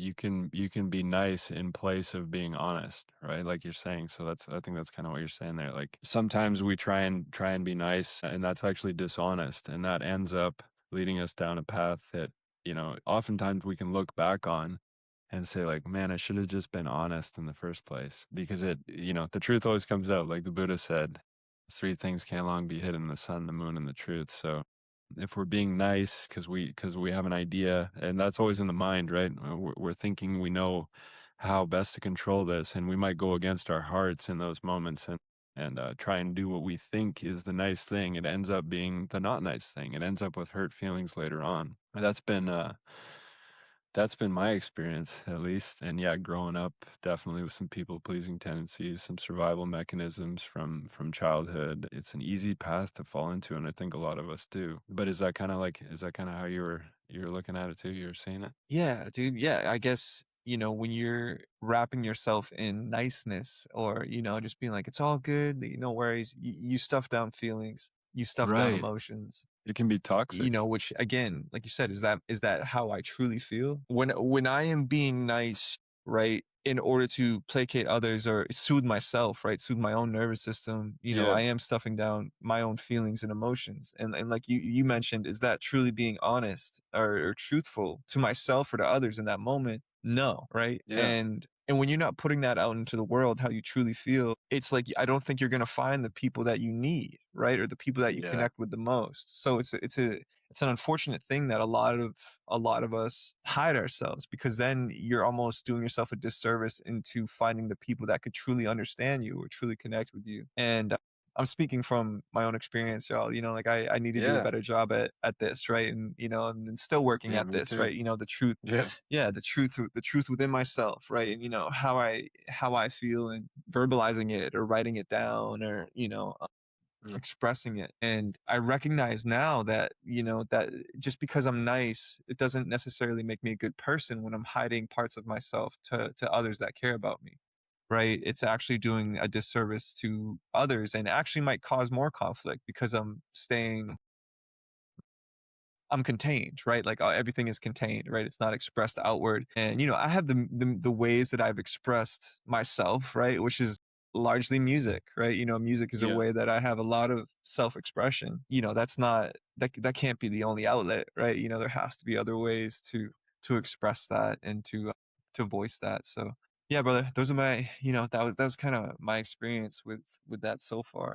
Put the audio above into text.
you can be nice in place of being honest, right? Like you're saying. So I think that's kind of what you're saying there. Like sometimes we try and be nice, and that's actually dishonest, and that ends up leading us down a path that, oftentimes we can look back on and say like, man, I should have just been honest in the first place, because the truth always comes out. Like the Buddha said, three things can't long be hidden: the sun, the moon, and the truth. So if we're being nice because we have an idea, and that's always in the mind, right? We're thinking we know how best to control this, and we might go against our hearts in those moments, and try and do what we think is the nice thing. It ends up being the not nice thing. It ends up with hurt feelings later on. That's been my experience, at least. And yeah, growing up definitely with some people pleasing tendencies, some survival mechanisms from childhood. It's an easy path to fall into, and I think a lot of us do. But is that kind of how you were looking at it too? You were seeing it? Yeah, dude. Yeah, I guess, when you're wrapping yourself in niceness or, just being like, it's all good, no worries, you stuff down feelings, you stuff down Right. emotions. It can be toxic. Which again, like you said, is that how I truly feel? When I am being nice, right, in order to placate others or soothe myself, right, soothe my own nervous system, Yeah. I am stuffing down my own feelings and emotions. And like you mentioned, is that truly being honest or truthful to myself or to others in that moment? No, right? Yeah. And when you're not putting that out into the world, how you truly feel, it's like I don't think you're gonna find the people that you need, right? Or the people that you Yeah. connect with the most. So it's an unfortunate thing that a lot of us hide ourselves, because then you're almost doing yourself a disservice into finding the people that could truly understand you or truly connect with you. And I'm speaking from my own experience, y'all. Like I need to do a Yeah. better job at this, right? And still working Yeah, at me this, too. right? The truth, Yeah. yeah, the truth within myself, right? And how I feel, and verbalizing it or writing it down, or Mm. expressing it. And I recognize now that, that just because I'm nice, it doesn't necessarily make me a good person when I'm hiding parts of myself to others that care about me. Right? It's actually doing a disservice to others, and actually might cause more conflict because I'm contained, right? Like everything is contained, right? It's not expressed outward. And I have the ways that I've expressed myself, right? Which is largely music, right? Music is a Yeah. way that I have a lot of self-expression. That's not that can't be the only outlet, right? There has to be other ways to express that and to voice that. So yeah, brother, those are my, that was kind of my experience with that so far.